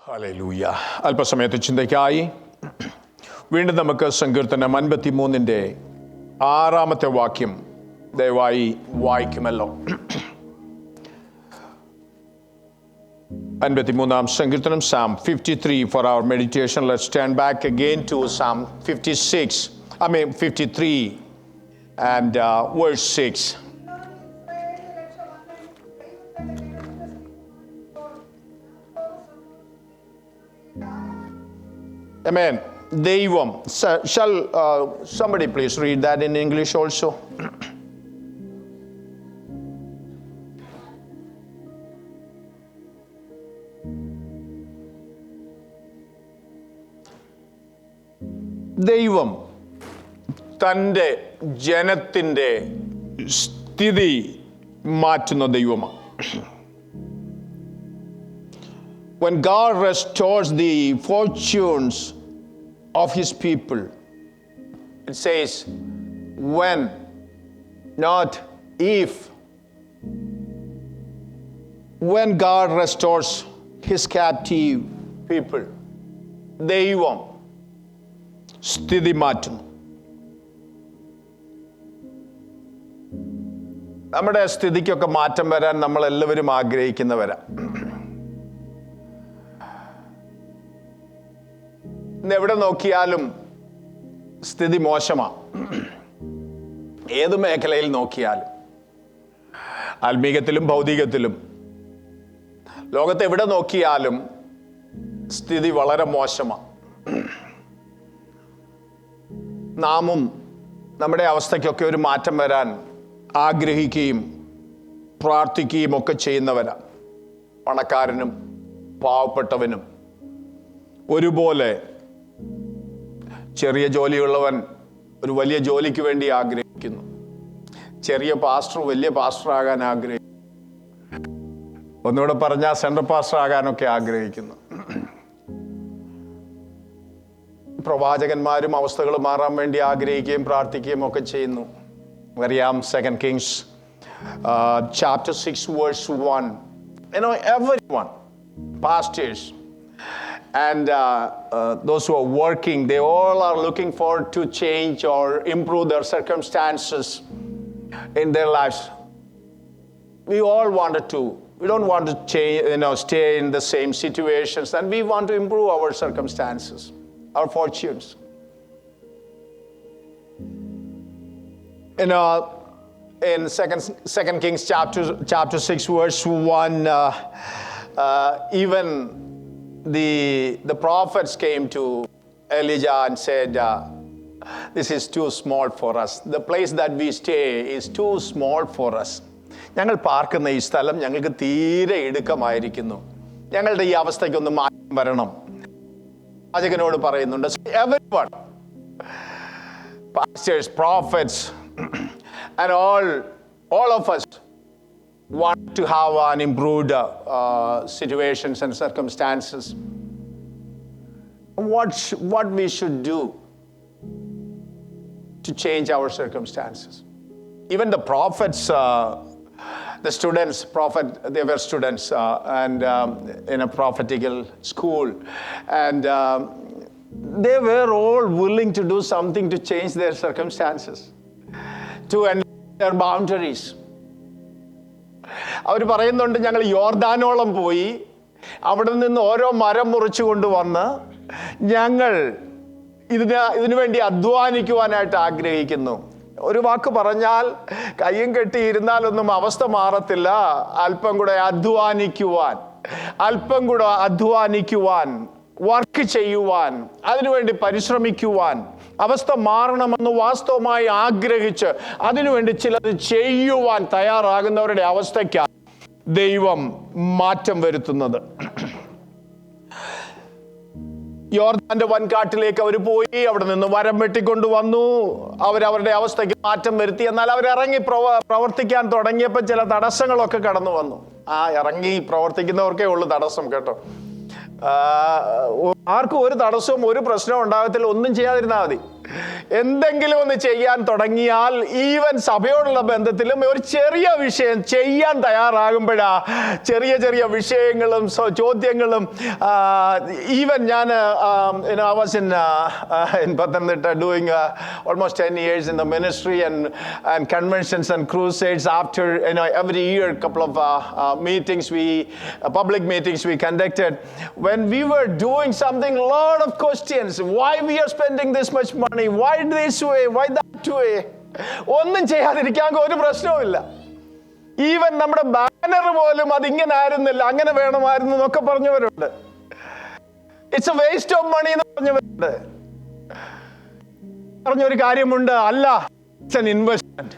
Hallelujah. അല്പസമയത്തെ ചിന്തയ്ക്കായി വീണ്ടും നമുക്ക് സങ്കീർത്തനം 53 6 വാക്യം ദയവായി വായിക്കുമല്ലോ. 53 സങ്കീർത്തനം, Psalm 53 for our meditation. Let's turn back again to Psalm 53 and verse 6. Amen. Deivam. Shall somebody please read that in English also? ദൈവം തൻ്റെ ജനത്തിൻ്റെ സ്ഥിതി മാറ്റുന്ന ദൈവമാണ്. When God restores the fortunes of his people, it says when, not if. When God restores his captive people, ദൈവം സ്ഥിതി മാറ്റുന്നു. നമ്മുടെ സ്ഥിതിക്കൊക്കെ മാറ്റം വരാൻ നമ്മൾ എല്ലാവരും ആഗ്രഹിക്കുന്നവരാ. എവിടെ നോക്കിയാലും സ്ഥിതി മോശമാണ്. ഏത് മേഖലയിൽ നോക്കിയാലും, ആത്മീകത്തിലും ഭൗതികത്തിലും, ലോകത്ത് എവിടെ നോക്കിയാലും സ്ഥിതി വളരെ മോശമാണ്. നാമും നമ്മുടെ അവസ്ഥയ്ക്കൊക്കെ ഒരു മാറ്റം വരാൻ ആഗ്രഹിക്കുകയും പ്രാർത്ഥിക്കുകയും ഒക്കെ ചെയ്യുന്നവരാ. പണക്കാരനും പാവപ്പെട്ടവനും ഒരുപോലെ. ചെറിയ ജോലിയുള്ളവൻ ഒരു വലിയ ജോലിക്ക് വേണ്ടി ആഗ്രഹിക്കുന്നു. ചെറിയ പാസ്റ്റർ വലിയ പാസ്റ്റർ ആകാൻ ആഗ്രഹിക്കുന്നു. ഒന്നുകൂടെ പറഞ്ഞാൽ സെൻട്രൽ പാസ്റ്റർ ആകാനൊക്കെ ആഗ്രഹിക്കുന്നു. പ്രവാചകന്മാരും അവസ്ഥകൾ മാറാൻ വേണ്ടി ആഗ്രഹിക്കുകയും പ്രാർത്ഥിക്കുകയും ഒക്കെ ചെയ്യുന്നു. അറിയാം, 2 Kings chapter 6 verse 1. Everyone, pastors and those who are working, they all are looking forward to change or improve their circumstances in their lives. We all wanted to. We don't want to change, stay in the same situations, and we want to improve our circumstances, our fortunes. In 2 Kings chapter 6 verse 1, even the prophets came to Elijah and said, this is too small for us. The place that we stay is too small for us. ഞങ്ങൾ പാർക്കുന്ന ഈ സ്ഥലം ഞങ്ങൾക്ക് തീരെ ഇടുക്കമായിരിക്കുന്നു. ഞങ്ങളുടെ ഈ അവസ്ഥയ്ക്കൊന്ന് മാറ്റം വരണം. പ്രവാചകനോട് പറയുന്നുണ്ട്. Everyone, pastors, prophets, and all of us want to have an improved situations and circumstances. What we should do to change our circumstances? Even the prophets, the students, they were students and in a prophetical school, and they were all willing to do something to change their circumstances, to enlarge their boundaries. അവർ പറയുന്നുണ്ട്, ഞങ്ങൾ യോർദാനോളം പോയി അവിടെ നിന്ന് ഓരോ മരം മുറിച്ചു കൊണ്ടുവന്ന് ഞങ്ങൾ ഇതിനു വേണ്ടി അധ്വാനിക്കുവാനായിട്ട് ആഗ്രഹിക്കുന്നു. ഒരു വാക്ക് പറഞ്ഞാൽ, കയ്യും കെട്ടിയിരുന്നാലൊന്നും അവസ്ഥ മാറത്തില്ല. അല്പം കൂടെ അധ്വാനിക്കുവാൻ, വർക്ക് ചെയ്യുവാൻ, അതിനുവേണ്ടി പരിശ്രമിക്കുവാൻ, അവസ്ഥ മാറണമെന്ന് വാസ്തവമായി ആഗ്രഹിച്ച് അതിനുവേണ്ടി ചിലത് ചെയ്യുവാൻ തയ്യാറാകുന്നവരുടെ അവസ്ഥയ്ക്കാണ് ദൈവം മാറ്റം വരുത്തുന്നത്. യോർദാന്റെ വൻകാട്ടിലേക്ക് അവർ പോയി, അവിടെ നിന്ന് മരം വെട്ടിക്കൊണ്ട് വന്നു. അവരവരുടെ അവസ്ഥയ്ക്ക് മാറ്റം വരുത്തി. എന്നാൽ അവരിറങ്ങി പ്രവർത്തിക്കാൻ തുടങ്ങിയപ്പോൾ ചില തടസ്സങ്ങളൊക്കെ കടന്നു വന്നു. ഇറങ്ങി പ്രവർത്തിക്കുന്നവർക്കേ ഉള്ളൂ തടസ്സം, കേട്ടോ. ആർക്കും ഒരു തടസ്സവും ഒരു പ്രശ്നവും ഉണ്ടാകത്തില്ല. ഒന്നും ചെയ്യാതിരുന്നാൽ മതി. എന്തെങ്കിലും ഒന്ന് ചെയ്യാൻ തുടങ്ങിയാൽ ഈവൻ സഭയോടുള്ള ബന്ധത്തിലും ഒരു ചെറിയ വിഷയം ചെയ്യാൻ തയ്യാറാകുമ്പോഴാ ചെറിയ ചെറിയ വിഷയങ്ങളും ചോദ്യങ്ങളും. ഈവൻ ഞാൻ I was in Pathanamthitta doing almost 10 years in the ministry and conventions and crusades. After every year couple of meetings public meetings we conducted. When we were doing something, lot of questions. Why we are spending this much money? Why this way? Why that way? ഒന്നും ചെയ്യാതിരിക്കാൻ ഒരു പ്രശ്നവുമില്ല. Even നമ്മുടെ banner പോലും അതിങ്ങനെ ആയിരുന്നില്ല, അങ്ങനെ വേണമായിരുന്നു എന്നൊക്കെ പറഞ്ഞവരുണ്ട്. It's a waste of money എന്ന് പറഞ്ഞവരുണ്ട്. പറഞ്ഞൊരു കാര്യമുണ്ട്, അല്ല, ഇറ്റ്സ് എൻ ഇൻവെസ്റ്റ്മെന്റ്.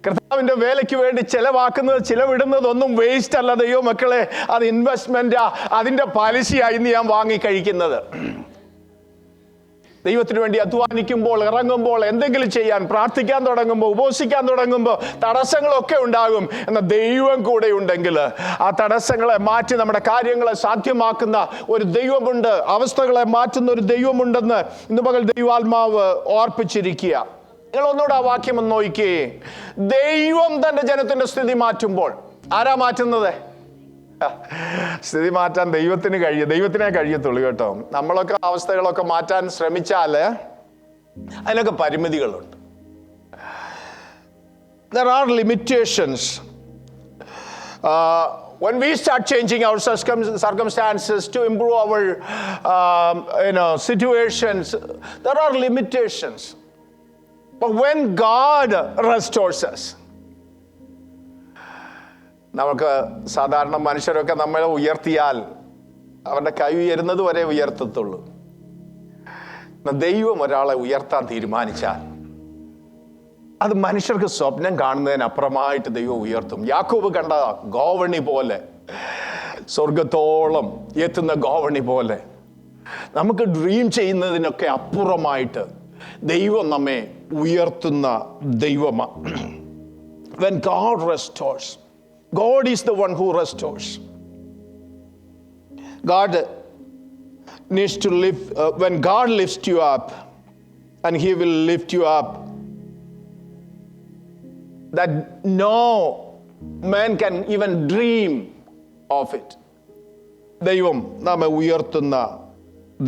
കർത്താവിന്റെ വേലയ്ക്ക് വേണ്ടി ചെലവാക്കുന്നത്, ചിലവിടുന്നതൊന്നും വേസ്റ്റ് അല്ല ദൈവ മക്കളെ, അത് ഇൻവെസ്റ്റ്മെന്റാ. അതിന്റെ പലിശയായി ഞാൻ വാങ്ങി കഴിക്കുന്നത്. ദൈവത്തിന് വേണ്ടി അധ്വാനിക്കുമ്പോൾ, ഇറങ്ങുമ്പോൾ, എന്തെങ്കിലും ചെയ്യാൻ, പ്രാർത്ഥിക്കാൻ തുടങ്ങുമ്പോൾ, ഉപവസിക്കാൻ തുടങ്ങുമ്പോൾ തടസ്സങ്ങളൊക്കെ ഉണ്ടാകും. എന്നാൽ ദൈവം കൂടെ ഉണ്ടെങ്കിൽ ആ തടസ്സങ്ങളെ മാറ്റി നമ്മുടെ കാര്യങ്ങളെ സാധ്യമാക്കുന്ന ഒരു ദൈവമുണ്ട്, അവസ്ഥകളെ മാറ്റുന്ന ഒരു ദൈവമുണ്ടെന്ന് ഇന്ന് പകൽ ദൈവാത്മാവ് ഓർപ്പിച്ചിരിക്കുക. നിങ്ങൾ ഒന്നുകൂടെ ആ വാക്യം ഒന്ന് നോക്കിക്കേ. ദൈവം തന്റെ ജനത്തിന്റെ സ്ഥിതി മാറ്റുമ്പോൾ ആരാ മാറ്റുന്നത്? സ്ഥിതി മാറ്റാൻ ദൈവത്തിനെ കഴിയത്തുള്ളൂ കേട്ടോ. നമ്മളൊക്കെ അവസ്ഥകളൊക്കെ മാറ്റാൻ ശ്രമിച്ചാല് അതിനൊക്കെ പരിമിതികളുണ്ട്. There are limitations. When we start changing our circumstances to improve our situations, there are limitations. But when God restores us, നമുക്ക് സാധാരണ മനുഷ്യരൊക്കെ നമ്മളെ ഉയർത്തിയാൽ അവരുടെ കൈ ഉയരുന്നത് വരെ ഉയർത്തത്തുള്ളൂ. ദൈവം ഒരാളെ ഉയർത്താൻ തീരുമാനിച്ചാൽ അത് മനുഷ്യർക്ക് സ്വപ്നം കാണുന്നതിനപ്പുറമായിട്ട് ദൈവം ഉയർത്തും. യാക്കോബ് കണ്ട ഗോവണി പോലെ, സ്വർഗത്തോളം എത്തുന്ന ഗോവണി പോലെ, നമുക്ക് ഡ്രീം ചെയ്യുന്നതിനൊക്കെ അപ്പുറമായിട്ട് ദൈവം നമ്മെ ഉയർത്തുന്ന ദൈവമാണ്. When God restores, God is the one who restores. God needs to lift, when God lifts you up, and He will lift you up, that no man can even dream of it. ദൈവം നമ്മെ ഉയർത്തുന്ന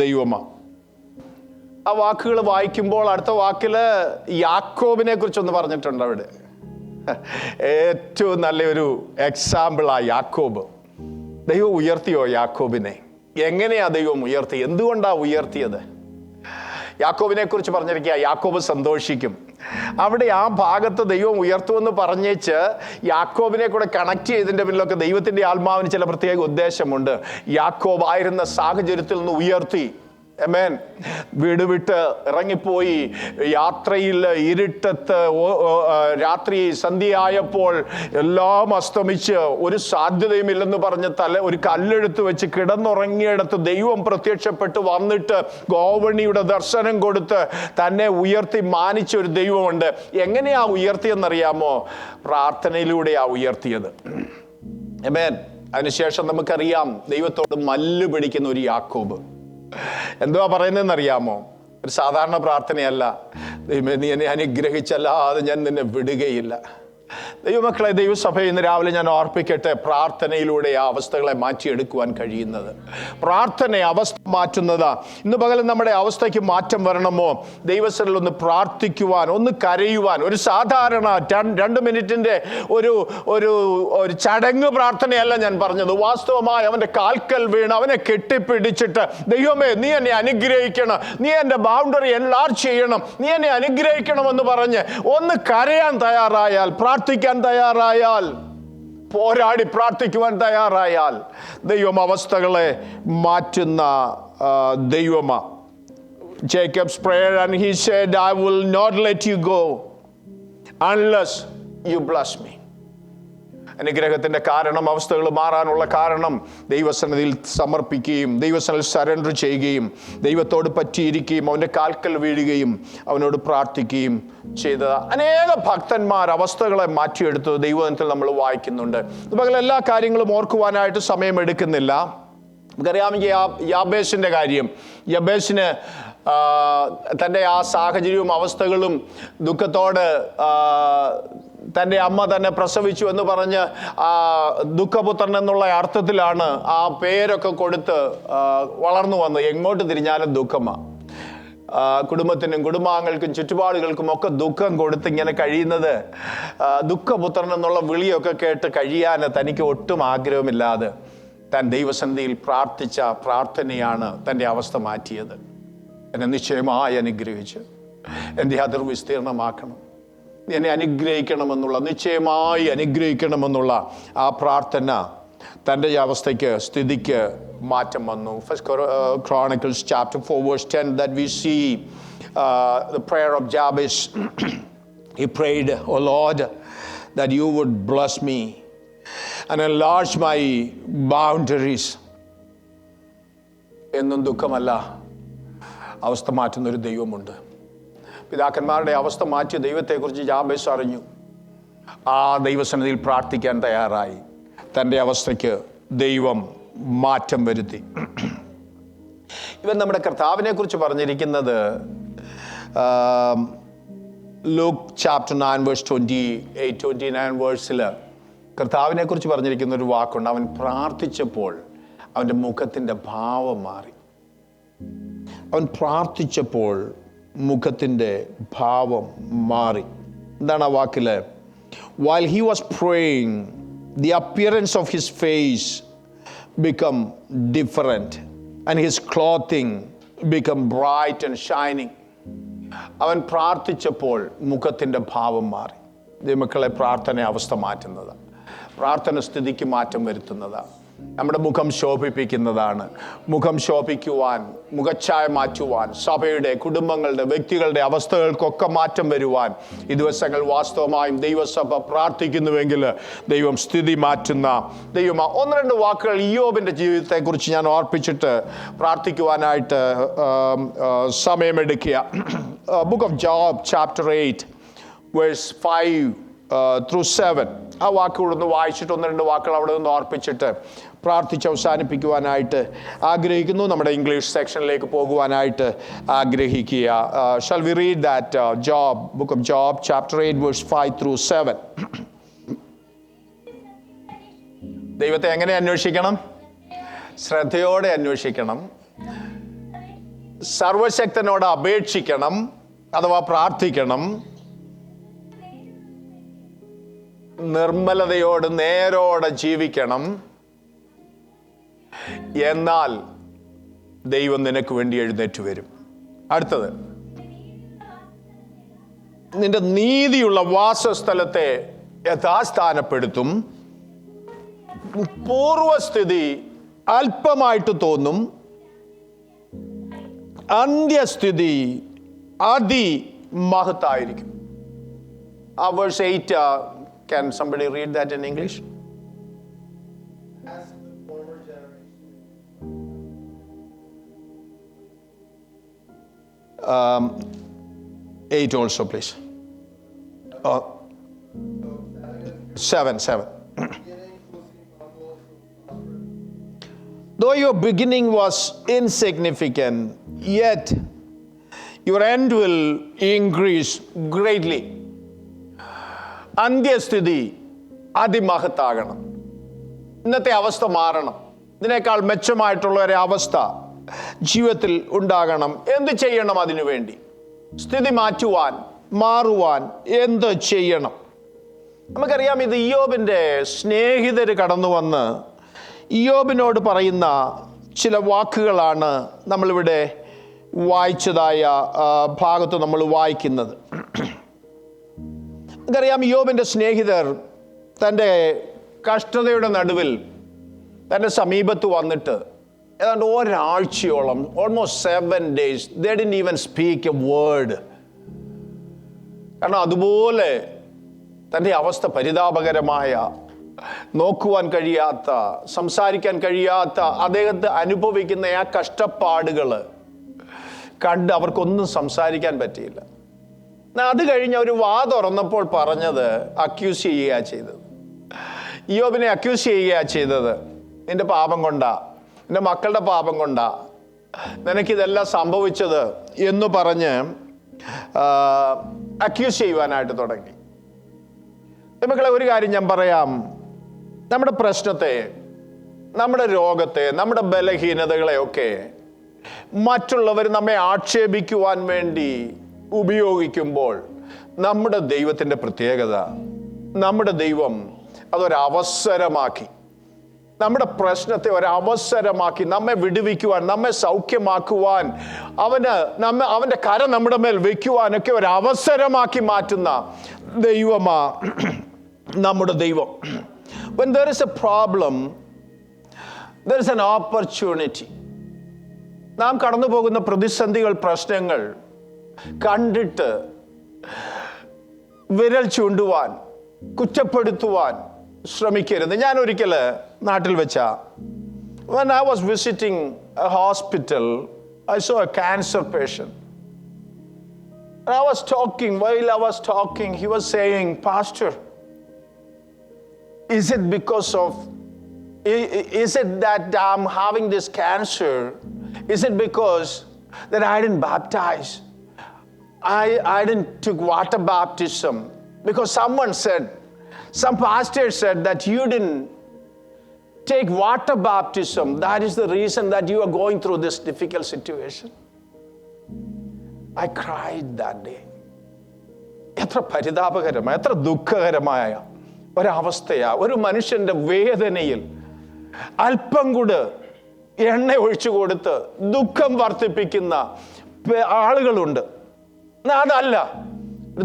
ദൈവമാണ്. ആ വാക്കുകൾ വായിക്കുമ്പോൾ അടുത്ത വാക്കില് യാക്കോബിനെ കുറിച്ചൊന്ന് പറഞ്ഞിട്ടുണ്ട് അവിടെ. ഏറ്റവും നല്ലൊരു എക്സാമ്പിളാ യാക്കോബ്. ദൈവം ഉയർത്തിയോ യാക്കോബിനെ? എങ്ങനെയാ ദൈവം ഉയർത്തി? എന്തുകൊണ്ടാ ഉയർത്തിയത്? യാക്കോബിനെ കുറിച്ച് പറഞ്ഞിരിക്കുക, യാക്കോബ് സന്തോഷിക്കും. അവിടെ ആ ഭാഗത്ത് ദൈവം ഉയർത്തുമെന്ന് പറഞ്ഞേച്ച് യാക്കോബിനെ കൂടെ കണക്ട് ചെയ്തതിന്റെ പിന്നിലൊക്കെ ദൈവത്തിന്റെ ആത്മാവിന് ചില പ്രത്യേക ഉദ്ദേശമുണ്ട്. യാക്കോബ് ആയിരുന്ന സാഹചര്യത്തിൽ നിന്ന് ഉയർത്തി. ആമേൻ. വീട് വിട്ട് ഇറങ്ങിപ്പോയി, യാത്രയിൽ ഇരുട്ടത്ത് രാത്രി സന്ധ്യയായപ്പോൾ എല്ലാം അസ്തമിച്ച് ഒരു സാധ്യതയുമില്ലെന്ന് പറഞ്ഞ് ഒരു കല്ലെടുത്ത് വെച്ച് കിടന്നുറങ്ങിയിടത്ത് ദൈവം പ്രത്യക്ഷപ്പെട്ട് വന്നിട്ട് ഗോവണിയുടെ ദർശനം കൊടുത്ത് തന്നെ ഉയർത്തി മാനിച്ച ഒരു ദൈവമുണ്ട്. എങ്ങനെയാ ഉയർത്തിയെന്നറിയാമോ? പ്രാർത്ഥനയിലൂടെയാ ഉയർത്തിയത്. ആമേൻ. അതിനുശേഷം നമുക്കറിയാം ദൈവത്തോട് മല്ല് പിടിക്കുന്ന ഒരു യാക്കോബ്. എന്തുവാ പറയുന്നതെന്നറിയാമോ? ഒരു സാധാരണ പ്രാർത്ഥനയല്ല. ദൈവമേ, നീ എന്നെ അനുഗ്രഹിച്ചല്ലാതെ ഞാൻ നിന്നെ വിടുകയില്ല. ദൈവമക്കളെ, ദൈവസഭ ഇന്ന് രാവിലെ ഞാൻ ഓർപ്പിക്കട്ടെ, പ്രാർത്ഥനയിലൂടെ ആ അവസ്ഥകളെ മാറ്റിയെടുക്കുവാൻ കഴിയുന്നത്. പ്രാർത്ഥന അവസ്ഥ മാറ്റുന്നതാ. ഇന്ന് പകലും നമ്മുടെ അവസ്ഥയ്ക്ക് മാറ്റം വരണമോ? ദൈവസഭയിൽ ഒന്ന് പ്രാർത്ഥിക്കുവാൻ, ഒന്ന് കരയുവാൻ. ഒരു സാധാരണ 2 മിനിറ്റിന്റെ ഒരു ഒരു ഒരു ചടങ്ങ് പ്രാർത്ഥനയല്ല ഞാൻ പറഞ്ഞത്. വാസ്തവമായി അവന്റെ കാൽക്കൽ വീണ് അവനെ കെട്ടിപ്പിടിച്ചിട്ട്, ദൈവമേ നീ എന്നെ അനുഗ്രഹിക്കണം, നീ എൻ്റെ ബൗണ്ടറി എൻലാർജ് ചെയ്യണം, നീ എന്നെ അനുഗ്രഹിക്കണമെന്ന് പറഞ്ഞ് ഒന്ന് കരയാൻ തയ്യാറായാൽ, പ്രാർത്ഥിക്കാൻ തയ്യാറായാൽ, പോരാടി പ്രാർത്ഥിക്കുവാൻ തയ്യാറായാൽ ദൈവം അവസ്ഥകളെ മാറ്റുന്ന ദൈവമാ. Jacob's prayer, and he said, I will not let you go unless you bless me. അനുഗ്രഹത്തിന്റെ കാരണം, അവസ്ഥകൾ മാറാനുള്ള കാരണം ദൈവസന്നിധിയിൽ സമർപ്പിക്കുകയും ദൈവസന്നിധിയിൽ സറണ്ടർ ചെയ്യുകയും ദൈവത്തോട് പറ്റിയിരിക്കുകയും അവൻ്റെ കാൽക്കൽ വീഴുകയും അവനോട് പ്രാർത്ഥിക്കുകയും ചെയ്ത അനേക ഭക്തന്മാർ അവസ്ഥകളെ മാറ്റിയെടുത്തത് ദൈവത്തിൽ നമ്മൾ വായിക്കുന്നുണ്ട്. അതുപോലെ എല്ലാ കാര്യങ്ങളും ഓർക്കുവാനായിട്ട് സമയമെടുക്കുന്നില്ല. നമുക്കറിയാം യാബേസിന്റെ കാര്യം. യാബേസിന് തൻ്റെ ആ സാഹചര്യവും അവസ്ഥകളും ദുഃഖത്തോട് തൻ്റെ അമ്മ തന്നെ പ്രസവിച്ചു എന്ന് പറഞ്ഞ് ദുഃഖപുത്രൻ എന്നുള്ള അർത്ഥത്തിലാണ് ആ പേരൊക്കെ കൊടുത്ത് വളർന്നു വന്ന്. എങ്ങോട്ട് തിരിഞ്ഞാലും ദുഃഖമാണ്. കുടുംബത്തിനും കുടുംബാംഗങ്ങൾക്കും ചുറ്റുപാടുകൾക്കും ഒക്കെ ദുഃഖം കൊടുത്ത് ഇങ്ങനെ കഴിയുന്നത്, ദുഃഖപുത്രൻ എന്നുള്ള വിളിയൊക്കെ കേട്ട് കഴിയാൻ തനിക്ക് ഒട്ടും ആഗ്രഹമില്ലാതെ താൻ ദൈവസന്നിധിയിൽ പ്രാർത്ഥിച്ച പ്രാർത്ഥനയാണ് തൻ്റെ അവസ്ഥ മാറ്റിയത്. എന്നെ നിശ്ചയമായി അനുഗ്രഹിച്ച് എൻ്റെ അതിർ വിസ്തീർണമാക്കണം, എന്നെ അനുഗ്രഹിക്കണമെന്നുള്ള, നിശ്ചയമായി അനുഗ്രഹിക്കണമെന്നുള്ള ആ പ്രാർത്ഥന തൻ്റെ അവസ്ഥയ്ക്ക്, സ്ഥിതിക്ക് മാറ്റം വന്നു. First Chronicles chapter 4 verse 10 that we see the prayer of Jabez. He prayed, "O Lord, that you would bless me and enlarge my boundaries." എന്നും ദുഃഖമല്ല, അവസ്ഥ മാറ്റുന്നൊരു ദൈവമുണ്ട്. പിതാക്കന്മാരുടെ അവസ്ഥ മാറ്റിയ ദൈവത്തെക്കുറിച്ച് ജാബേസ് അറിഞ്ഞു. ആ ദൈവസന്നിധിയിൽ പ്രാർത്ഥിക്കാൻ തയ്യാറായി. തൻ്റെ അവസ്ഥയ്ക്ക് ദൈവം മാറ്റം വരുത്തി. ഇവൻ നമ്മുടെ കർത്താവിനെ കുറിച്ച് പറഞ്ഞിരിക്കുന്നത് ലൂക്ക് ചാപ്റ്റർ 9 വേഴ്സ് 28-29 വേഴ്സിൽ കർത്താവിനെ കുറിച്ച് പറഞ്ഞിരിക്കുന്ന ഒരു വാക്കുണ്ട്. അവൻ പ്രാർത്ഥിച്ചപ്പോൾ അവൻ്റെ മുഖത്തിൻ്റെ ഭാവം മാറി. അവൻ പ്രാർത്ഥിച്ചപ്പോൾ മുഖത്തിൻ്റെ ഭാവം മാറി. എന്താണ് ആ വാക്കില്? While he was praying, the appearance of his face become different and his clothing become bright and shining. അവൻ പ്രാർത്ഥിച്ചപ്പോൾ മുഖത്തിൻ്റെ ഭാവം മാറി. ദൈവമക്കളെ, പ്രാർത്ഥന അവസ്ഥ മാറ്റുന്നതാണ്. പ്രാർത്ഥന സ്ഥിതിക്ക് മാറ്റം വരുത്തുന്നതാണ്. നമ്മുടെ മുഖം ശോഭിപ്പിക്കുന്നതാണ്. മുഖം ശോഭിക്കുവാൻ, മുഖച്ഛായ മാറ്റുവാൻ, സഭയുടെ, കുടുംബങ്ങളുടെ, വ്യക്തികളുടെ അവസ്ഥകൾക്കൊക്കെ മാറ്റം വരുവാൻ ഈ ദിവസങ്ങൾ വാസ്തവമായും ദൈവസഭ പ്രാർത്ഥിക്കുന്നുവെങ്കിൽ ദൈവം സ്ഥിതി മാറ്റുന്ന ദൈവമാണ്. 1-2 വാക്കുകൾ ഇയ്യോബിൻ്റെ ജീവിതത്തെക്കുറിച്ച് ഞാൻ ഓർപ്പിച്ചിട്ട് പ്രാർത്ഥിക്കുവാനായിട്ട് സമയമെടുക്കുക. Book of Job chapter 8 verse 5-7 ആ വാക്കുകളൊന്ന് വായിച്ചിട്ട് 1-2 വാക്കുകൾ അവിടെ നിന്ന് ഓർപ്പിച്ചിട്ട് പ്രാർത്ഥിച്ച് അവസാനിപ്പിക്കുവാനായിട്ട് ആഗ്രഹിക്കുന്നു. നമ്മുടെ ഇംഗ്ലീഷ് സെക്ഷനിലേക്ക് പോകുവാനായിട്ട് ആഗ്രഹിക്കുക. Shall we read that book of Job chapter 8 verse 5-7? ദൈവത്തെ എങ്ങനെ അന്വേഷിക്കണം? ശ്രദ്ധയോടെ അന്വേഷിക്കണം. സർവശക്തനോട് അപേക്ഷിക്കണം അഥവാ പ്രാർത്ഥിക്കണം. നിർമ്മലതയോട് നേരോടെ ജീവിക്കണം. എന്നാൽ ദൈവം നിനക്ക് വേണ്ടി എഴുന്നേറ്റ് വരും. അടുത്തത്, നിന്റെ നീതിയുള്ള വാസസ്ഥലത്തെ യഥാസ്ഥാനപ്പെടുത്തും. പൂർവസ്ഥിതി അല്പമായിട്ട് തോന്നും, അന്ത്യസ്ഥിതി അതിമഹത്തായിരിക്കും. Verse 8, can somebody read that in English? As the former generation. 8 also, please. 7. Though your beginning was insignificant, yet your end will increase greatly. അന്ത്യസ്ഥിതി അതിമഹത്താകണം. ഇന്നത്തെ അവസ്ഥ മാറണം. ഇതിനേക്കാൾ മെച്ചമായിട്ടുള്ള ഒരു അവസ്ഥ ജീവിതത്തിൽ ഉണ്ടാകണം. എന്ത് ചെയ്യണം? അതിനു വേണ്ടി സ്ഥിതി മാറുവാൻ എന്ത് ചെയ്യണം? നമുക്കറിയാം, ഇത് ഇയ്യോബിൻ്റെ സ്നേഹിതർ കടന്നു വന്ന് ഇയ്യോബിനോട് പറയുന്ന ചില വാക്കുകളാണ് നമ്മളിവിടെ വായിച്ചതായ ഭാഗത്ത് നമ്മൾ വായിക്കുന്നത്. നമുക്കറിയാം, ഇയ്യോബിൻ്റെ സ്നേഹിതർ തൻ്റെ കഷ്ടതയുടെ നടുവിൽ തൻ്റെ സമീപത്ത് വന്നിട്ട് ഏതാണ്ട് ഒരാഴ്ചയോളം, almost 7 days, they didn't even speak a word. കാരണം അതുപോലെ തൻ്റെ അവസ്ഥ പരിതാപകരമായ, നോക്കുവാൻ കഴിയാത്ത, സംസാരിക്കാൻ കഴിയാത്ത, അദ്ദേഹത്തെ അനുഭവിക്കുന്ന ആ കഷ്ടപ്പാടുകൾ കണ്ട് അവർക്കൊന്നും സംസാരിക്കാൻ പറ്റിയില്ല. അത് കഴിഞ്ഞ് അവർ വാ തുറന്നപ്പോൾ പറഞ്ഞത് അക്യൂസ് ചെയ്യുക ചെയ്തത്. ഇയ്യോബിനെ അക്യൂസ് ചെയ്യുക ചെയ്തത്. നിന്റെ പാപം കൊണ്ടാ, നിന്റെ മക്കളുടെ പാപം കൊണ്ടാ നിനക്കിതെല്ലാം സംഭവിച്ചത് എന്ന് പറഞ്ഞ് അക്യൂസ് ചെയ്യുവാനായിട്ട് തുടങ്ങി. മക്കളെ, ഒരു കാര്യം ഞാൻ പറയാം. നമ്മുടെ പ്രശ്നത്തെ, നമ്മുടെ രോഗത്തെ, നമ്മുടെ ബലഹീനതകളെയൊക്കെ മറ്റുള്ളവർ നമ്മെ ആക്ഷേപിക്കുവാൻ വേണ്ടി ഉപയോഗിക്കുമ്പോൾ നമ്മുടെ ദൈവത്തിൻ്റെ പ്രത്യേകത, നമ്മുടെ ദൈവം അതൊരവസരമാക്കി, നമ്മുടെ പ്രശ്നത്തെ ഒരവസരമാക്കി നമ്മെ വിടുവിക്കുവാൻ, നമ്മെ സൗഖ്യമാക്കുവാൻ, അവൻ്റെ കരം നമ്മുടെ മേൽ വയ്ക്കുവാനൊക്കെ ഒരവസരമാക്കി മാറ്റുന്ന ദൈവമാ നമ്മുടെ ദൈവം. When there is a problem, there is an opportunity. നാം കടന്നു പോകുന്ന പ്രതിസന്ധികൾ, പ്രശ്നങ്ങൾ കണ്ടിട്ട് വിരൽ ചൂണ്ടുവാൻ, കുറ്റപ്പെടുത്തുവാൻ ശ്രമിക്കരുത്. ഞാൻ ഒരിക്കൽ നാട്ടിൽ വെച്ച, when I was visiting a hospital, I saw a cancer patient. And I was talking, while I was talking, he was saying, "Pastor, is it that I'm having this cancer? Is it because that I didn't baptize? I didn't took water baptism? Because some pastor said that you didn't take water baptism. That is the reason that you are going through this difficult situation." I cried that day. എത്ര പരിതാപകരമായ, എത്ര ദുഃഖകരമായ ഒരവസ്ഥയാ. ഒരു മനുഷ്യന്റെ വേദനയിൽ അല്പം കൂടെ എണ്ണ ഒഴിച്ചു കൊടുത്ത് ദുഃഖം വർദ്ധിപ്പിക്കുന്ന ആളുകളുണ്ട്. അതല്ല,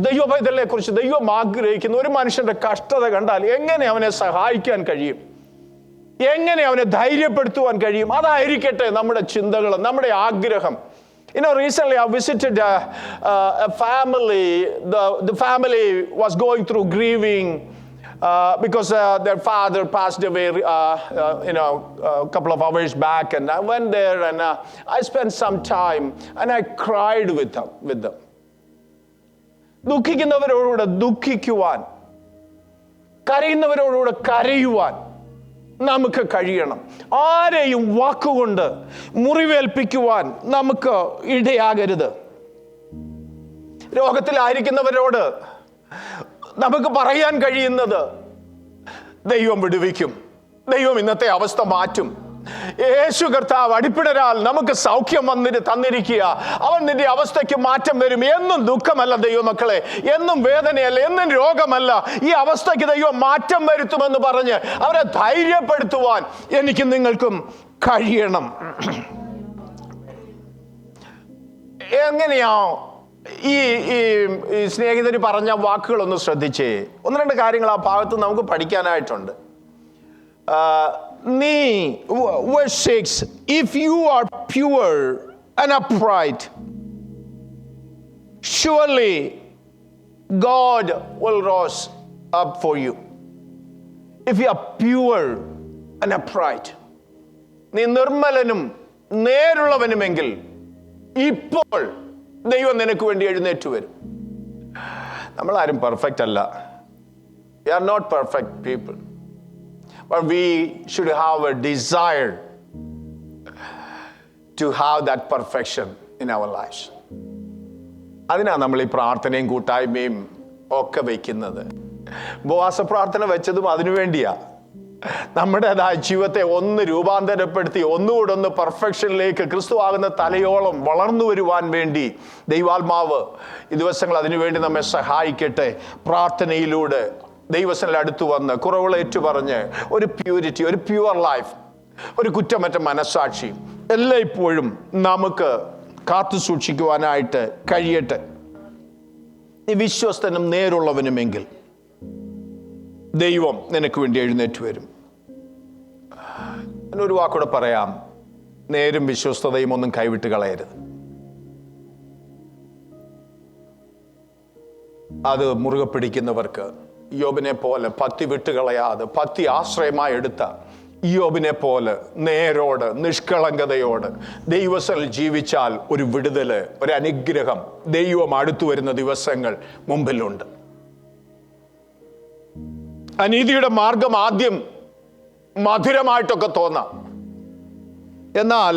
ദൈവപൈതലിനെ കുറിച്ച് ദൈവം ആഗ്രഹിക്കുന്ന ഒരു മനുഷ്യന്റെ കഷ്ടത കണ്ടാൽ എങ്ങനെ അവനെ സഹായിക്കാൻ കഴിയും, എങ്ങനെ അവനെ ധൈര്യപ്പെടുത്തുവാൻ കഴിയും, അതായിരിക്കട്ടെ നമ്മുടെ ചിന്തകൾ, നമ്മുടെ ആഗ്രഹം. Recently I visited a family. The family was going through grieving because their father passed away a couple of hours back, and I went there and I spent some time and I cried with them. ദുഃഖിക്കുന്നവരോട് ദുഃഖിക്കുവാൻ, കരയുന്നവരോട് കരയുവാൻ നമുക്ക് കഴിയണം. ആരെയും വാക്കുകൊണ്ട് മുറിവേൽപ്പിക്കുവാൻ നമുക്ക് ഇടയാകരുത്. രോഗത്തിലായിരിക്കുന്നവരോട് നമുക്ക് പറയാൻ കഴിയുന്നത്, ദൈവം വിടുവിക്കും, ദൈവം ഇന്നത്തെ അവസ്ഥ മാറ്റും, യേശു കർത്താവ് അടിപ്പിടരാൽ നമുക്ക് സൗഖ്യം തന്നിരിക്കുക, അവൻ നിന്റെ അവസ്ഥയ്ക്ക് മാറ്റം വരും. എന്നും ദുഃഖമല്ല ദൈവമക്കളെ, എന്നും വേദനയല്ല, എന്നും രോഗമല്ല, ഈ അവസ്ഥയ്ക്ക് ദൈവം മാറ്റം വരുത്തുമെന്ന് പറഞ്ഞ് അവരെ ധൈര്യപ്പെടുത്തുവാൻ എനിക്കും നിങ്ങൾക്കും കഴിയണം. എങ്ങനെയാ ഈ സ്നേഹിതർ പറഞ്ഞ വാക്കുകളൊന്ന് ശ്രദ്ധിച്ചേ. ഒന്ന് രണ്ട് കാര്യങ്ങൾ ആ ഭാഗത്ത് നമുക്ക് പഠിക്കാനായിട്ടുണ്ട്. Verse 6, "If you are pure and upright, surely God will rise up for you." If you are pure and upright, നീ നിർമ്മലനും നേരുള്ളവനുമെങ്കിൽ ഇപ്പോൾ ദൈവം നിനക്ക് വേണ്ടി എഴുന്നേറ്റ് വരും. നമ്മളാരും പെർഫെക്റ്റ് അല്ല. We are not perfect people. But we should have a desire to have that perfection in our lives. അതിനാണ് നമ്മൾ ഈ പ്രാർത്ഥനയും കൂട്ടായ്മയും ഒക്കെ വയ്ക്കുന്നത്. ഉപവാസ പ്രാർത്ഥന വെച്ചതും അതിനു വേണ്ടിയാ. നമ്മുടേതായ ജീവിതത്തെ ഒന്ന് രൂപാന്തരപ്പെടുത്തി ഒന്നുകൂടെ പെർഫെക്ഷനിലേക്ക്, ക്രിസ്തു ആകുന്ന തലയോളം വളർന്നു വരുവാൻ വേണ്ടി ദൈവാത്മാവ് ഈ ദിവസങ്ങൾ അതിനുവേണ്ടി നമ്മെ സഹായിക്കട്ടെ. പ്രാർത്ഥനയിലൂടെ ദൈവസനിൽ അടുത്തു വന്ന് കുറവുകൾ ഏറ്റുപറഞ്ഞ് ഒരു പ്യൂരിറ്റി, ഒരു പ്യുവർ ലൈഫ്, ഒരു കുറ്റമറ്റ മനസ്സാക്ഷി എല്ലായ്പ്പോഴും നമുക്ക് കാത്തു സൂക്ഷിക്കുവാനായിട്ട് കഴിയട്ടെ. നീ വിശ്വസ്തനും നേരുള്ളവനുമെങ്കിൽ ദൈവം നിനക്ക് വേണ്ടി എഴുന്നേറ്റ് വരും. ഒരു വാക്കൂടെ പറയാം, നേരും വിശ്വസ്തതയും ഒന്നും കൈവിട്ട് കളയരുത്. അത് മുറുകെ പിടിക്കുന്നവർക്ക് യോബിനെ പോലെ പത്തി വിട്ടുകളയാതെ പത്തി ആശ്രയമായി എടുത്ത യോബിനെ പോലെ നേരോട് നിഷ്കളങ്കതയോട് ദൈവസനിൽ ജീവിച്ചാൽ ഒരു വിടുതല്, ഒരു അനുഗ്രഹം, ദൈവം അടുത്തു വരുന്ന ദിവസങ്ങൾ മുമ്പിലുണ്ട്. അനീതിയുടെ മാർഗം ആദ്യം മധുരമായിട്ടൊക്കെ തോന്നാം, എന്നാൽ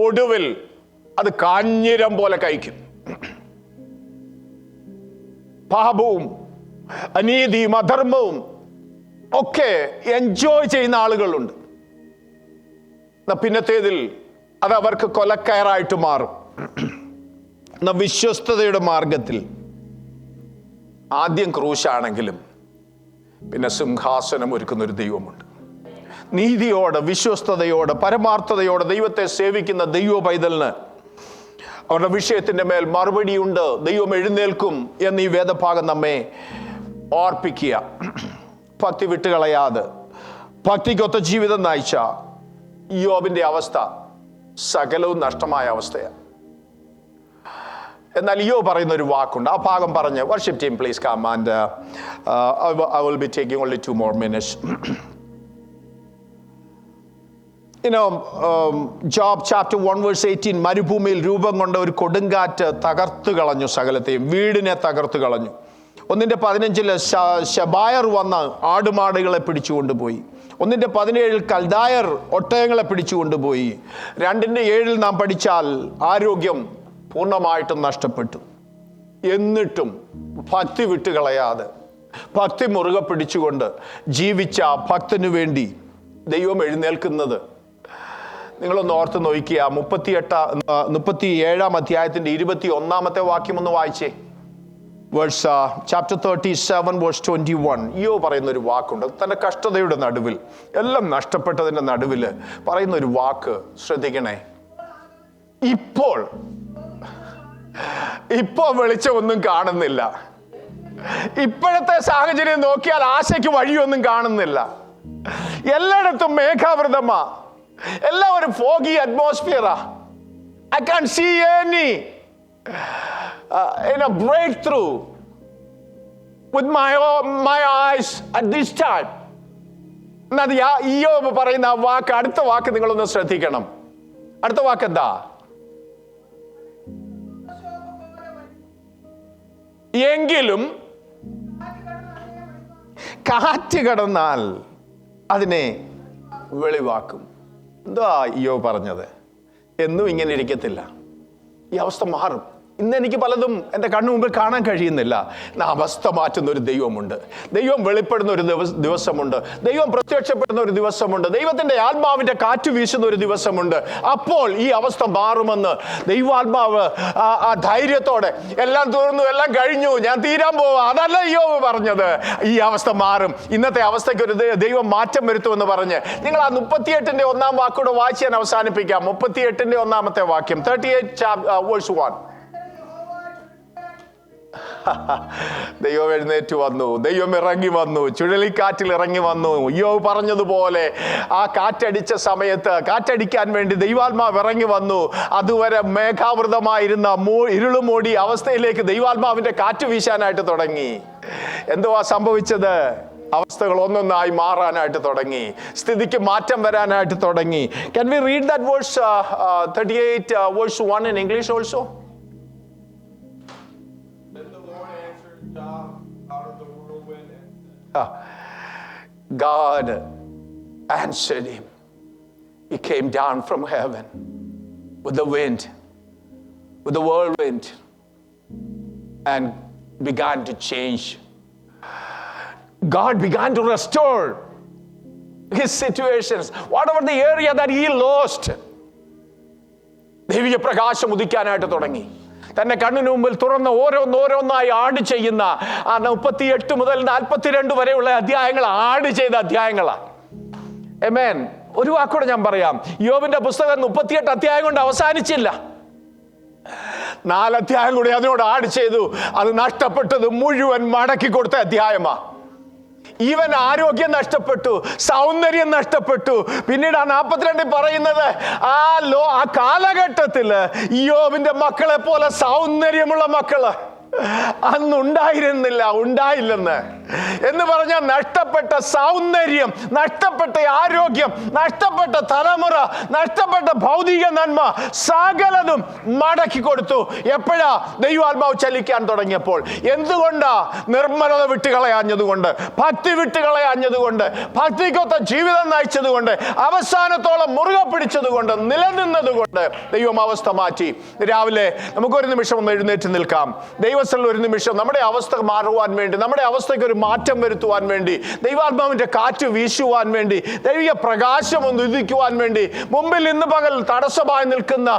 ഒടുവിൽ അത് കാഞ്ഞിരം പോലെ കഴിക്കും. പാപവും അനീതിയും അധർമ്മവും ഒക്കെ എൻജോയ് ചെയ്യുന്ന ആളുകളുണ്ട്. പിന്നത്തേതിൽ അത് അവർക്ക് കൊലക്കയറായിട്ട് മാറും. വിശ്വസ്തതയുടെ മാർഗത്തിൽ ആദ്യം ക്രൂശാണെങ്കിലും പിന്നെ സിംഹാസനം ഒരുക്കുന്ന ഒരു ദൈവമുണ്ട്. നീതിയോടെ, വിശ്വസ്തയോടെ, പരമാർത്ഥതയോടെ ദൈവത്തെ സേവിക്കുന്ന ദൈവ പൈതലിന് അവരുടെ വിഷയത്തിന്റെ മേൽ മറുപടിയുണ്ട്. ദൈവം എഴുന്നേൽക്കും എന്ന് ഈ വേദഭാഗം നമ്മെ ഓർപ്പിക്കുക. ഭക്തി വിട്ടുകളയാതെ ഭക്തിക്കൊത്ത ജീവിതം നയിച്ച യോബിന്റെ അവസ്ഥ സകലവും നഷ്ടമായ അവസ്ഥയാണ്. എന്നാൽ യോ പറയുന്ന ഒരു വാക്കുണ്ട്. ആ ഭാഗം പറഞ്ഞ് worship team please come and I will be taking only 2 more minutes. Job chapter 1 verse 18, മരുഭൂമിയിൽ രൂപം കൊണ്ട ഒരു കൊടുങ്കാറ്റ് തകർത്തു കളഞ്ഞു സകലത്തെയും, വീടിനെ തകർത്തു കളഞ്ഞു. 1:15 ശബായർ വന്ന് ആടുമാടുകളെ പിടിച്ചുകൊണ്ടുപോയി. 1:17 കൽദായർ ഒട്ടകങ്ങളെ പിടിച്ചുകൊണ്ടുപോയി. 2:7 നാം പഠിച്ചാൽ ആരോഗ്യം പൂർണ്ണമായിട്ടും നഷ്ടപ്പെട്ടു. എന്നിട്ടും ഭക്തി വിട്ടുകളയാതെ ഭക്തി മുറുകെ പിടിച്ചുകൊണ്ട് ജീവിച്ച ഭക്തനു വേണ്ടി ദൈവം എഴുന്നേൽക്കുന്നത് നിങ്ങളൊന്ന് ഓർത്ത് നോക്കുക. 37 അധ്യായത്തിന്റെ 21 വാക്യം ഒന്ന് വായിച്ചേ. Chapter 37 verse 21. യോ പറയുന്ന ഒരു വാക്കുണ്ട്. തന്റെ കഷ്ടതയുടെ നടുവിൽ, എല്ലാം നഷ്ടപ്പെട്ടതിന്റെ നടുവിൽ പറയുന്ന ഒരു വാക്ക് ശ്രദ്ധിക്കണേ. ഇപ്പോൾ വെളിച്ചമൊന്നും കാണുന്നില്ല. ഇപ്പോഴത്തെ സാഹചര്യം നോക്കിയാൽ ആശയ്ക്ക് വഴിയൊന്നും കാണുന്നില്ല. എല്ലായിടത്തും മേഘാവൃതമാ, എല്ലാം ഒരു foggy അറ്റ്മോസ്ഫിയറാ. I can't see any breakthrough with my eyes at this time. എന്നാൽ യോബ് പറയുന്ന ആ വാക്ക്, അടുത്ത വാക്ക് നിങ്ങളൊന്ന് ശ്രദ്ധിക്കണം. അടുത്ത വാക്ക് എന്താ? എങ്കിലും കാറ്റ് കടന്നാൽ അതിനെ വെളിവാക്കും. എന്താ യോബ് പറഞ്ഞത്? എന്നും ഇങ്ങനെ ഇരിക്കത്തില്ല. ഈ അവസ്ഥ മാറും. ഇന്ന് എനിക്ക് പലതും എൻ്റെ കണ്ണു മുമ്പിൽ കാണാൻ കഴിയുന്നില്ല. അവസ്ഥ മാറ്റുന്ന ഒരു ദൈവമുണ്ട്. ദൈവം വെളിപ്പെടുന്ന ഒരു ദിവസമുണ്ട്. ദൈവം പ്രത്യക്ഷപ്പെടുന്ന ഒരു ദിവസമുണ്ട്. ദൈവത്തിൻ്റെ ആത്മാവിൻ്റെ കാറ്റ് വീശുന്ന ഒരു ദിവസമുണ്ട്. അപ്പോൾ ഈ അവസ്ഥ മാറുമെന്ന് ദൈവാത്മാവ് ആ ധൈര്യത്തോടെ, എല്ലാം തീർന്നു, എല്ലാം കഴിഞ്ഞു, ഞാൻ തീരാൻ പോവാ, അതല്ല യോബ് പറഞ്ഞത്. ഈ അവസ്ഥ മാറും. ഇന്നത്തെ അവസ്ഥയ്ക്ക് ഒരു ദൈവം മാറ്റം വരുത്തുമെന്ന് പറഞ്ഞ് നിങ്ങൾ ആ 38 1 വാക്കൂടെ വായിച്ച് ഞാൻ അവസാനിപ്പിക്കാം. 38 1 വാക്യം, 38 verse 1. ദൈവം എഴുന്നേറ്റ് വന്നു, ദൈവം ഇറങ്ങി വന്നു, ചുഴലിക്കാറ്റിൽ ഇറങ്ങി വന്നു. യോബ് പറഞ്ഞതുപോലെ ആ കാറ്റടിച്ച സമയത്ത്, കാറ്റടിക്കാൻ വേണ്ടി ദൈവാത്മാവ് ഇറങ്ങി വന്നു. അതുവരെ മേഘാവൃതമായിരുന്ന ഇരുളുമൂടി അവസ്ഥയിലേക്ക് ദൈവാത്മാവിന്റെ കാറ്റ് വീശാനായിട്ട് തുടങ്ങി. എന്തുവാ സംഭവിച്ചത്? അവസ്ഥകൾ ഒന്നൊന്നായി മാറാനായിട്ട് തുടങ്ങി. സ്ഥിതിക്ക് മാറ്റം വരാനായിട്ട് തുടങ്ങി. Can we read that verse 38 verse 1 in English also? God answered him. He came down from heaven with the wind, with the whirlwind, and began to change. God began to restore his situations, whatever the area that he lost. ദൈവിക പ്രകാശം ഉദിക്കാനായിട്ട് തുടങ്ങി. തന്നെ കണ്ണിന് മുമ്പിൽ തുറന്ന് ഓരോന്നായി add ചെയ്യുന്ന ആ 38 മുതൽ 42 വരെയുള്ള അധ്യായങ്ങൾ ആഡ് ചെയ്ത അധ്യായങ്ങളാണ്. ആമേൻ. ഒരു വാക്കൂടെ ഞാൻ പറയാം. യോബിന്റെ പുസ്തകം 38 അധ്യായം കൊണ്ട് അവസാനിച്ചില്ല. 4 അധ്യായം കൂടി അതിനോട് ആഡ് ചെയ്തു. അത് നഷ്ടപ്പെട്ടത് മുഴുവൻ മടക്കി കൊടുത്ത അധ്യായമാണ്. ഈവൻ ആരോഗ്യം നഷ്ടപ്പെട്ടു, സൗന്ദര്യം നഷ്ടപ്പെട്ടു. പിന്നീട് ആ 42 പറയുന്നത് ആ കാലഘട്ടത്തില് യോബിന്റെ മക്കളെ പോലെ സൗന്ദര്യമുള്ള മക്കള് അന്നുണ്ടായിരുന്നില്ലെന്ന്. എന്ന് പറഞ്ഞാൽ നഷ്ടപ്പെട്ട സൗന്ദര്യം, നഷ്ടപ്പെട്ട ആരോഗ്യം, നഷ്ടപ്പെട്ട തലമുറ, നഷ്ടപ്പെട്ട ഭൗതിക നന്മ സകലതും മടക്കി കൊടുത്തു. എപ്പോഴാ? ദൈവാത്മാവ് ചലിക്കാൻ തുടങ്ങിയപ്പോൾ. എന്തുകൊണ്ടാ? നിർമ്മലത വിട്ടുകളയാഞ്ഞതുകൊണ്ട്, ഭക്തി വിട്ടുകളയാഞ്ഞതുകൊണ്ട്, ഭക്തിക്കൊത്ത ജീവിതം നയിച്ചതുകൊണ്ട്, അവസാനത്തോളം മുറുകെ പിടിച്ചതുകൊണ്ട്, നിലനിന്നതുകൊണ്ട് ദൈവം അവസ്ഥ മാറ്റി. രാവിലെ നമുക്കൊരു നിമിഷം ഒന്ന് എഴുന്നേറ്റ് നിൽക്കാം. ദൈവസ്ഥലിൽ ഒരു നിമിഷം നമ്മുടെ അവസ്ഥ മാറുവാൻ വേണ്ടി, നമ്മുടെ അവസ്ഥയ്ക്ക് ഒരു മാറ്റം വരുത്തുവാൻ വേണ്ടി, ദൈവാത്മാവിന്റെ കാറ്റ് വീശുവാൻ വേണ്ടി, ദൈവിക പ്രകാശം ഒന്ന് ഉദിക്കുവാൻ വേണ്ടി, മുമ്പിൽ ഇന്ന് പകൽ തടസ്സമായി നിൽക്കുന്ന,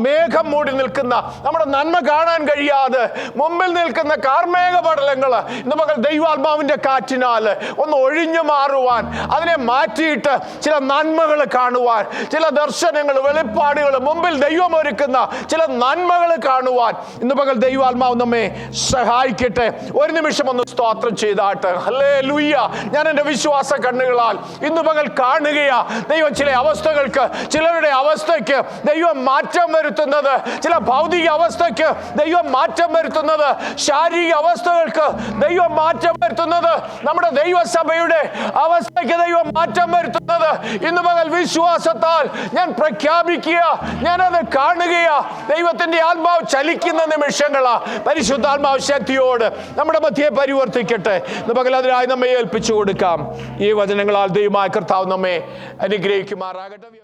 മേഘം മൂടി നിൽക്കുന്ന, നമ്മുടെ നന്മ കാണാൻ കഴിയാതെ മുമ്പിൽ നിൽക്കുന്ന കാർമേഘ പടലങ്ങൾ ഇന്ന് പകൽ ദൈവാത്മാവിന്റെ കാറ്റിനാൽ ഒന്ന് ഒഴിഞ്ഞു മാറുവാൻ, അതിനെ മാറ്റിയിട്ട് ചില നന്മകൾ കാണുവാൻ, ചില ദർശനങ്ങൾ, വെളിപ്പാടുകൾ, മുമ്പിൽ ദൈവം ഒരുക്കുന്ന ചില നന്മകൾ കാണുവാൻ ഇന്ന് പകൽ ദൈവാത്മാവ് നമ്മെ സഹായിക്കട്ടെ. ഒരു നിമിഷം ഒന്ന് സ്തോത്രം ചെയ്താട്ട്. ഹല്ലേലൂയ. ഞാൻ എൻ്റെ വിശ്വാസ കണ്ണുകളാൽ ഇന്ന് പകൽ കാണുകയാ, ദൈവം ചില അവസ്ഥകൾക്ക്, ചിലരുടെ അവസ്ഥയ്ക്ക് ദൈവം മാറ്റം വരുത്തുന്നത്, ചില ഭൗതിക അവസ്ഥയ്ക്ക് ദൈവം മാറ്റം വരുത്തുന്നത്, ശാരീരിക അവസ്ഥകൾക്ക് ദൈവം മാറ്റം വരുത്തുന്നത്, നമ്മുടെ ദൈവസഭയുടെ അവസ്ഥയ്ക്ക് ദൈവം മാറ്റം വരുത്തുന്നത് ഇന്ന് പകൽ വിശ്വാസത്താൽ ഞാൻ പ്രഖ്യാപിക്കുക, ഞാനത് കാണുകയാ. ദൈവത്തിന്റെ ആത്മാവ് ചലിക്കുന്ന നിമിഷങ്ങളാ. പരിശുദ്ധാത്മാവ് ശക്തിയോട് നമ്മുടെ മധ്യേ പരിവർത്തിക്കട്ടെ. ഇന്ന് പകൽ അതിനായി നമ്മെ ഏൽപ്പിച്ചു കൊടുക്കാം. ഈ വചനങ്ങളാൽ ദൈവമായ കർത്താവ് നമ്മെ അനുഗ്രഹിക്കുമാറാകട്ടെ.